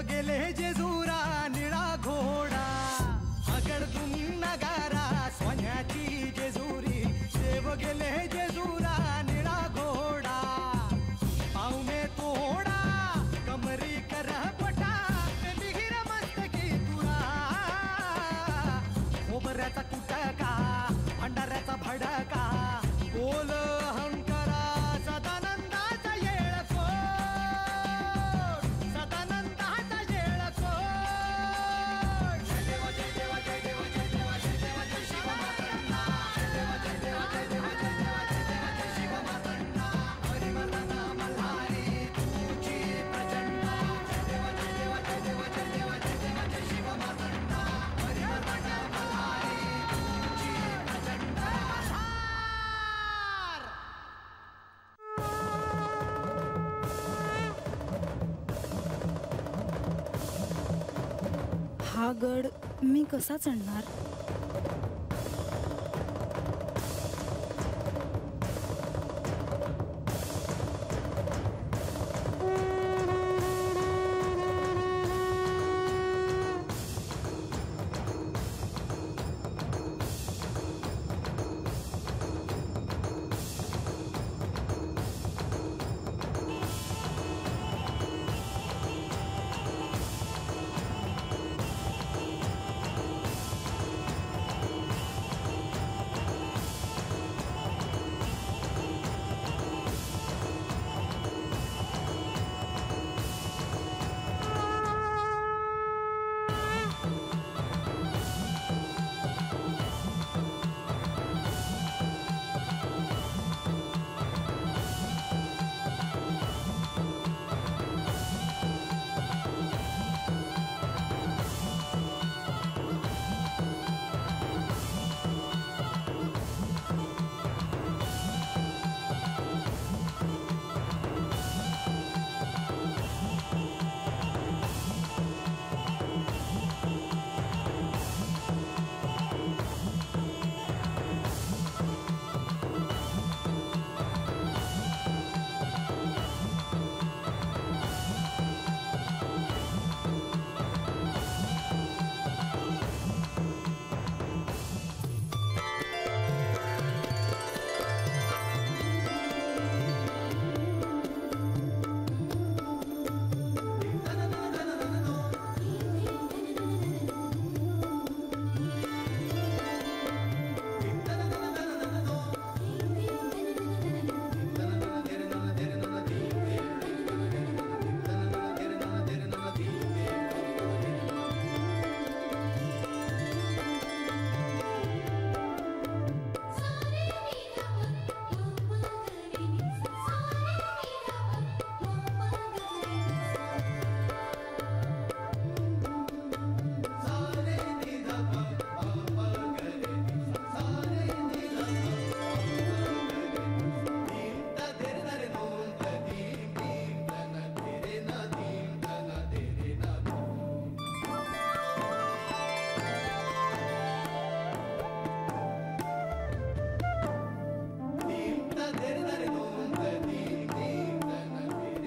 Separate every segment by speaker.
Speaker 1: गेले जेजुरा निळा घोडा आगडतून नगारा सोन्याची जेजुरी देव गेले जेजुरा निळा घोडा पाऊ में तोडा कमरी कर पटा बिहिर मस्तकी तुरा खोबऱ्याचा कुटका भंडाऱ्याचा भडका बोल अहंकारा सदानंदाचा येळको सदानंदाचा येळको जय देव जय देव जय देव जय देव जय देव जय शिव मातंडा जय देव जय देव जय देव जय देव जय देव जय शिव मातंडा हरिमर्दन मल्हारी तुझी प्रचंड जय देव जय देव जय देव जय देव जय देव जय शिव मातंडा हरिमर्दन मल्हारी तुझी प्रचंड
Speaker 2: हा गड मी कसा चढणार?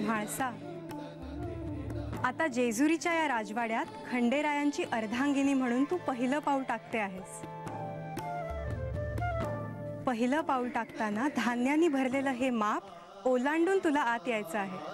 Speaker 3: म्हाळसा, आता जेजुरीच्या या राजवाड्यात खंडेरायांची अर्धांगिनी म्हणून तू पहिलं पाऊल टाकते आहेस. पहिलं पाऊल टाकताना धान्यानी भरलेलं हे माप ओलांडून तुला आत यायचं आहे.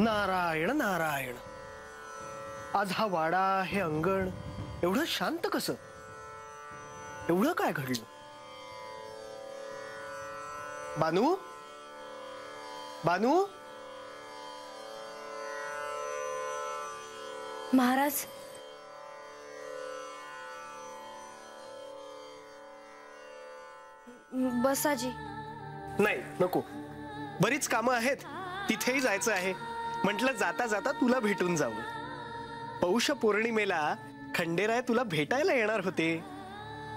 Speaker 4: नारायण नारायण. आज हा वाडा, हे अंगण एवढं शांत कसं? एवढं काय घडलं? बानू, बानू.
Speaker 5: महाराज, बसाजी.
Speaker 4: नाही नको, बरीच कामं आहेत, तिथेही जायचं आहे. म्हटलं जाता जाता तुला भेटून जावं. पौष पौर्णिमेला खंडेराय तुला भेटायला येणार होते.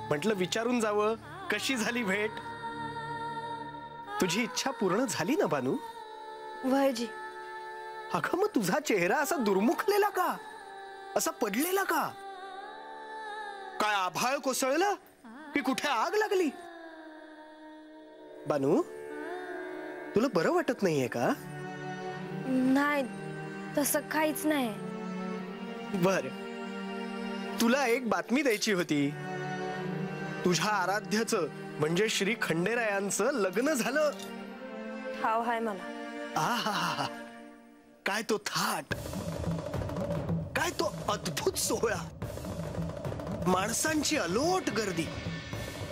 Speaker 4: म्हटलं विचारून जावं कशी झाली भेट. तुझी इच्छा पूर्ण झाली ना बानू?
Speaker 5: वयजी.
Speaker 4: अगं मग तुझा चेहरा असा दुर्मुखलेला का? असा पडलेला का? काय आभाळ कोसळलं की कुठे आग लागली? बानू, तुला बरं वाटत नाहीये का?
Speaker 5: नाही, तसं काहीच नाही.
Speaker 4: बर, तुला एक बातमी द्यायची होती. तुझ्या आराध्याचं म्हणजे श्री खंडेरायांचं लग्न झालं.
Speaker 5: ठाव हाय मला.
Speaker 4: आहा, काय तो थाट, काय तो अद्भुत सोहळा, माणसांची अलोट गर्दी,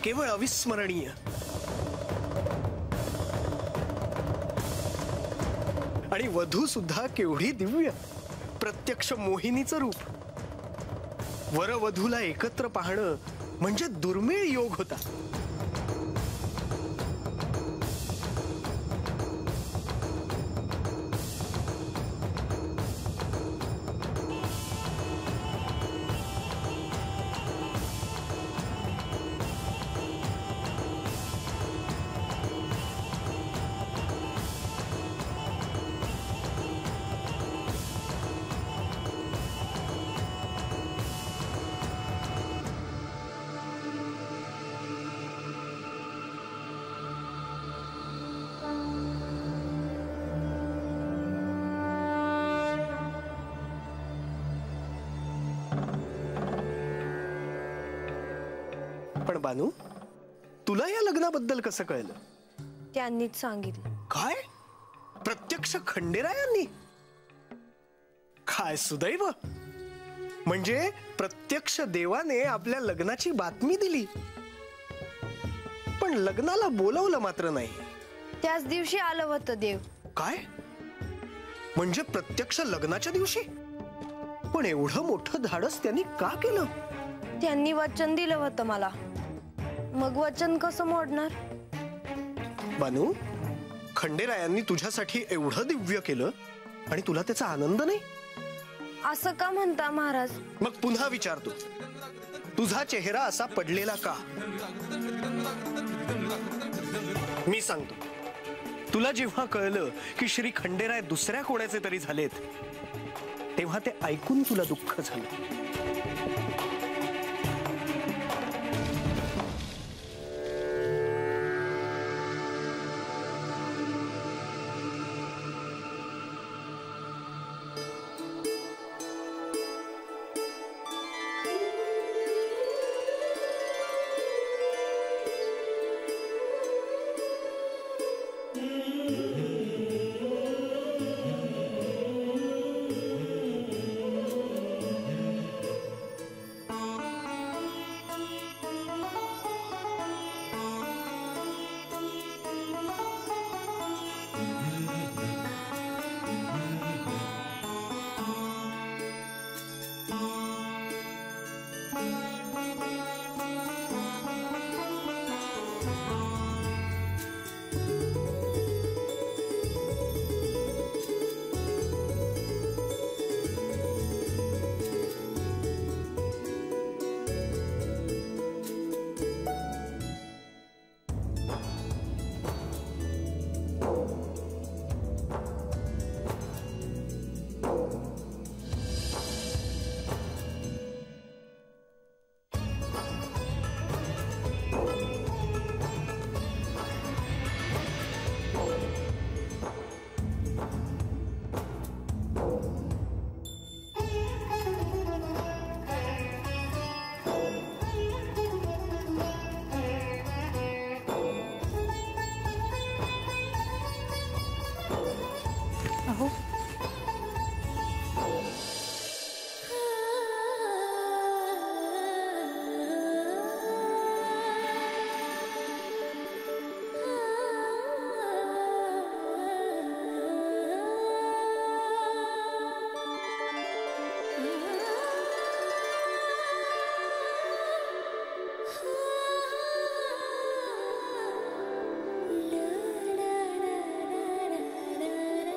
Speaker 4: केवळ अविस्मरणीय. आणि वधू सुद्धा केवढी दिव्य, प्रत्यक्ष मोहिनीचं रूप. वरवधूला एकत्र पाहणं म्हणजे दुर्मिळ योग होता. पण बानू, तुला या लग्नाबद्दल कसं कळलं?
Speaker 5: त्यांनीच सांगितलं.
Speaker 4: काय? प्रत्यक्ष खंडेरायांनी? काय सुदैव! म्हणजे प्रत्यक्ष देवाने आपल्या लग्नाची बातमी दिली, पण लग्नाला बोलवलं मात्र नाही.
Speaker 5: त्याच दिवशी आलं होतं देव.
Speaker 4: काय? म्हणजे प्रत्यक्ष लग्नाच्या दिवशी? पण एवढं मोठं धाडस त्यांनी का केलं?
Speaker 5: त्यांनी वचन दिलं होतं मला, मग वचन कसं मोडणार?
Speaker 4: बानू, खंडेरायांनी तुझ्यासाठी एवढं दिव्य केलं आणि तुला त्याचा आनंद नाही?
Speaker 5: असं का म्हणता महाराज?
Speaker 4: मग पुन्हा विचारतो, तुझा चेहरा असा पडलेला का? मी सांगतो, तुला जेव्हा कळलं की श्री खंडेराय दुसऱ्या कोणाचे तरी झालेत, तेव्हा ते ऐकून तुला दुःख झालं.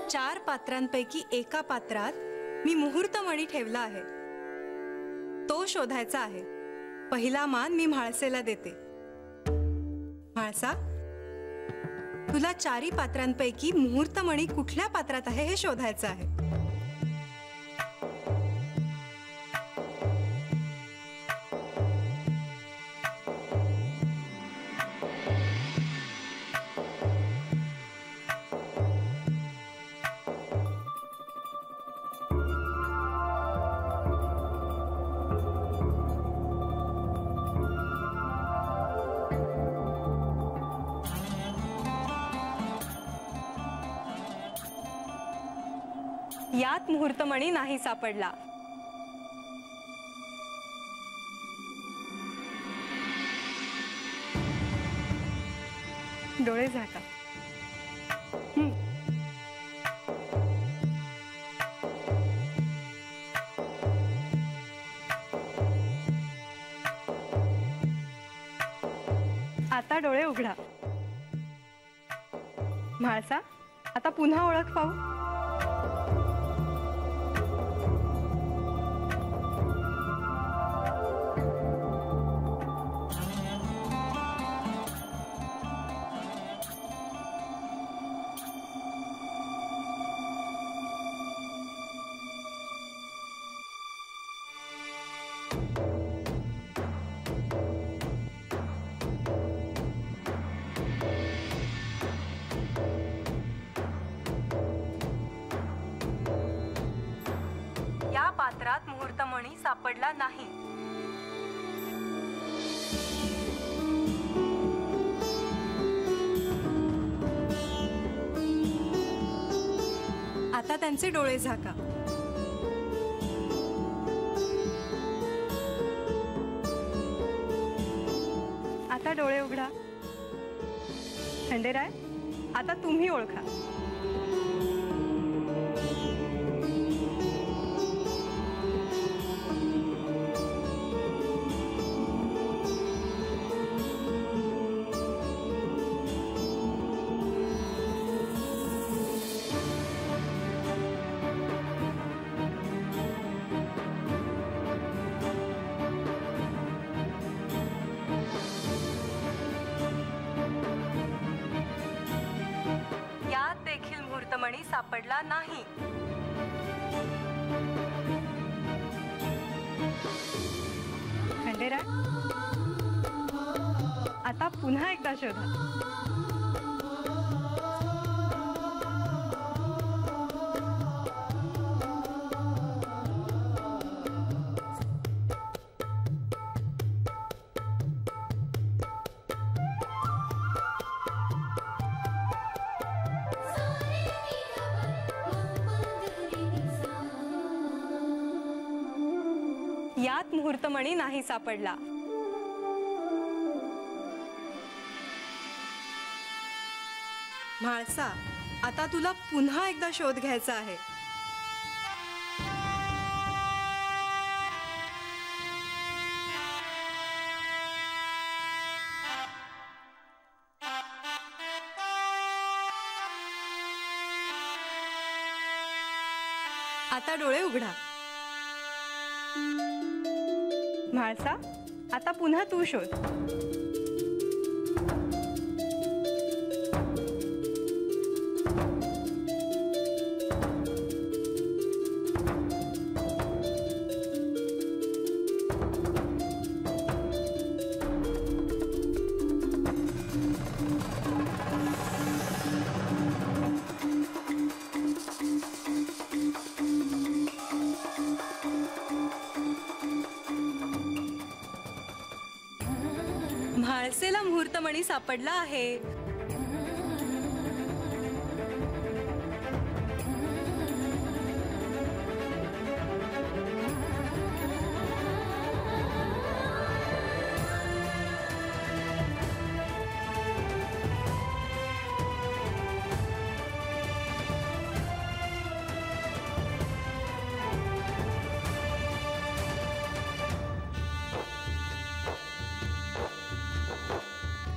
Speaker 3: 4 पात्रांपैकी एका पात्रात मी मुहूर्तमणी ठेवला आहे, तो शोधायचा आहे. पहिला मान मी म्हाळसेला देते. म्हाळसा, तुला 4 पात्रांपैकी मुहूर्तमणी कुठल्या पात्रात आहे हे शोधायचं आहे. यात मुहूर्तमणी नाही सापडला. डोळे झाका. आता डोळे उघडा. म्हाळसा, आता पुन्हा ओळख पाहू. या पात्रात मुहूर्तमणी सापडला नाही. आता त्यांचे डोळे झाका. आता डोळे उघडा. खंडेराय, आता तुम्ही ओळखा. यात देखील मुहूर्तमणी सापडला नाही. खंडेराय, आता पुन्हा एकदा शोधा. यात मुहूर्तमणी नाही सापडला. म्हाळसा, आता तुला पुन्हा एकदा शोध घ्यायचा आहे. आता डोळे उघडा. म्हाळसा, आता पुन्हा तू शोध. म्हाळसेला मुहूर्तमणी सापडला आहे.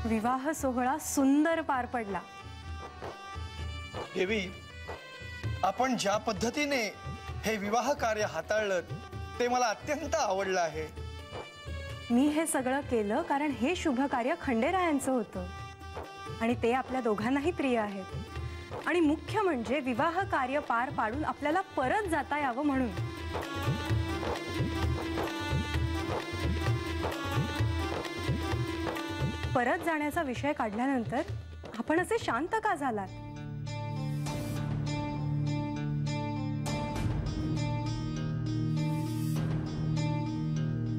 Speaker 3: विवाह सोहळा सुंदर पार पडला.
Speaker 4: देवी,
Speaker 6: आपण ज्या पद्धतीने हे विवाह कार्य हाताळलं ते मला अत्यंत आवडलं आहे.
Speaker 3: मी हे सगळं केलं कारण हे शुभ कार्य खंडेरायांचं होतं आणि ते आपल्या दोघांनाही प्रिय आहेत. आणि मुख्य म्हणजे विवाह कार्य पार पाडून आपल्याला परत जाता यावं म्हणून. परत जाण्याचा विषय काढल्यानंतर आपण असे शांत का झालात?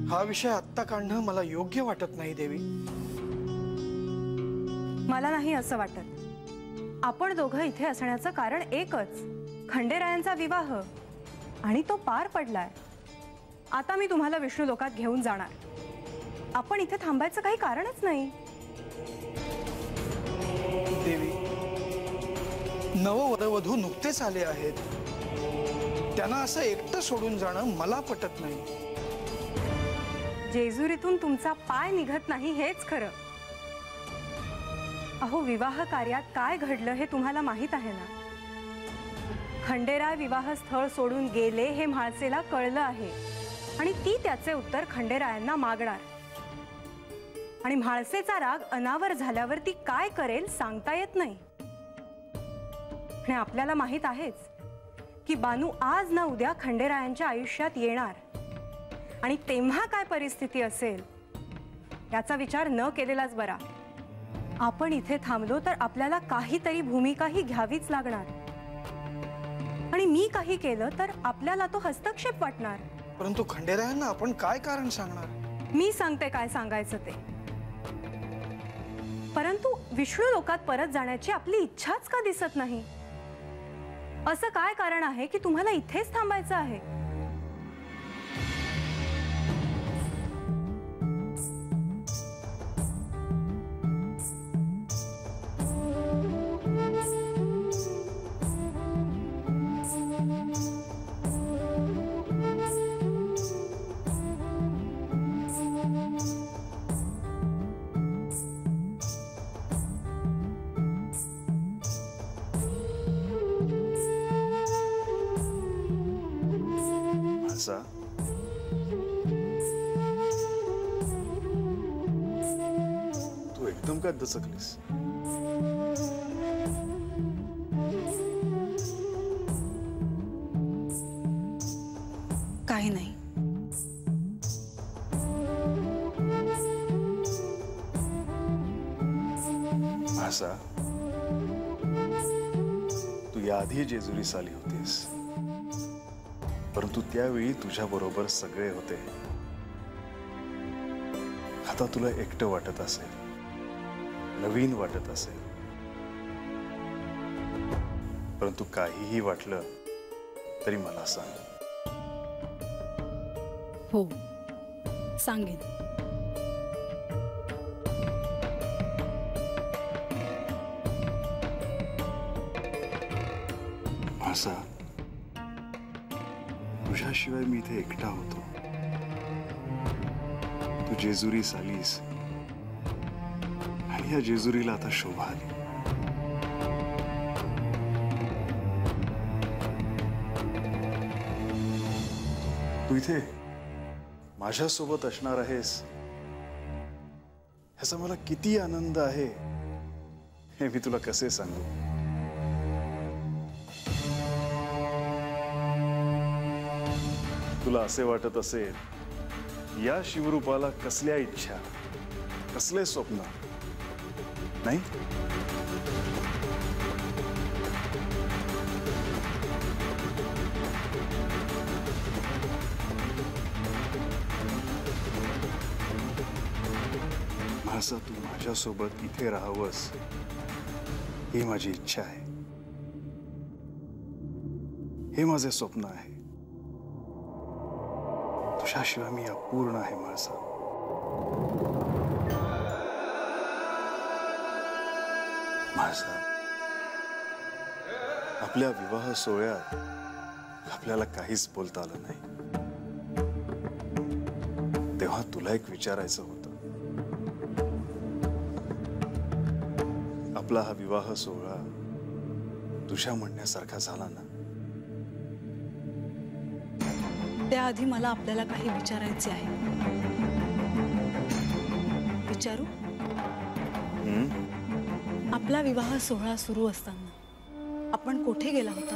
Speaker 6: हा विषय आत्ता काढणं मला योग्य वाटत नाही देवी.
Speaker 3: मला नाही असं वाटत. आपण दोघं इथे असण्याचं कारण एकच, खंडेरायांचा विवाह, आणि तो पार पडलाय. आता मी तुम्हाला विष्णू लोकात घेऊन जाणार. आपण इथे थांबायचं काही कारणच नाही.
Speaker 6: देवी, नववधू नुकतेच आले आहेत. त्यांना असं एकटं सोडून जाणं मला पटत नाही.
Speaker 3: जेजुरीतून तुमचा पाय निघत नाही हेच खरं. अहो, विवाह कार्यात काय घडलं हे तुम्हाला माहित आहे ना. खंडेराय विवाह स्थळ सोडून गेले हे म्हाळसेला कळलं आहे आणि ती त्याचे उत्तर खंडेरायांना मागणार. आणि म्हाळसेचा राग अनावर झाल्यावर ती काय करेल सांगता येत नाही. आणि आपल्याला माहित आहेच की बानू आज ना उद्या खंडेरायांच्या आयुष्यात येणार. आणि तेव्हा काय परिस्थिती असेल याचा विचार न केलेलाच बरा. आपण इथे थांबलो तर आपल्याला काहीतरी भूमिकाही घ्यावीच लागणार. आणि मी काही केलं तर आपल्याला तो हस्तक्षेप वाटणार.
Speaker 6: परंतु खंडेरायांना आपण काय कारण सांगणार?
Speaker 3: मी सांगते काय सांगायचं ते. परंतु विष्णू लोकात परत जाण्याची आपली इच्छाच का दिसत नाही? असं काय कारण आहे की तुम्हाला इथेच थांबायचं आहे?
Speaker 7: तू एकदम का दचकलीस?
Speaker 2: काही नाही.
Speaker 7: आसा, तू याआधी जेजुरीस आली होतीस, परंतु त्यावेळी तुझ्या बरोबर सगळे होते. आता तुला एकटं वाटत असेल, नवीन वाटत असेल, परंतु काहीही वाटलं तरी मला सांग.
Speaker 2: हो, सांगेन.
Speaker 7: आसा, तुझ्याशिवाय मी इथे एकटा होतो. तू जेजुरीस आलीस आणि या जेजुरीला आता शोभा आली. तू इथे माझ्यासोबत असणार आहेस ह्याचा मला किती आनंद आहे हे मी तुला कसे सांगू. तुला असे वाटत असेल या शिवरूपाला कसल्या इच्छा, कसले स्वप्न नाही? माझा तू माझ्यासोबत इथे राहावंस ही माझी इच्छा आहे. हे माझे स्वप्न आहे. तुझ्याशिवाय मी अपूर्ण आहे माझा. माझा आपल्या विवाह सोहळ्यात आपल्याला काहीच बोलता आलं नाही. तेव्हा तुला एक विचारायचं होतं. आपला हा विवाह सोहळा तुझ्या म्हणण्यासारखा झाला ना?
Speaker 2: त्याआधी मला आपल्याला काही विचारायचे आहे. विचारू? आपला विवाह सोहळा सुरू असताना आपण कुठे गेला होता?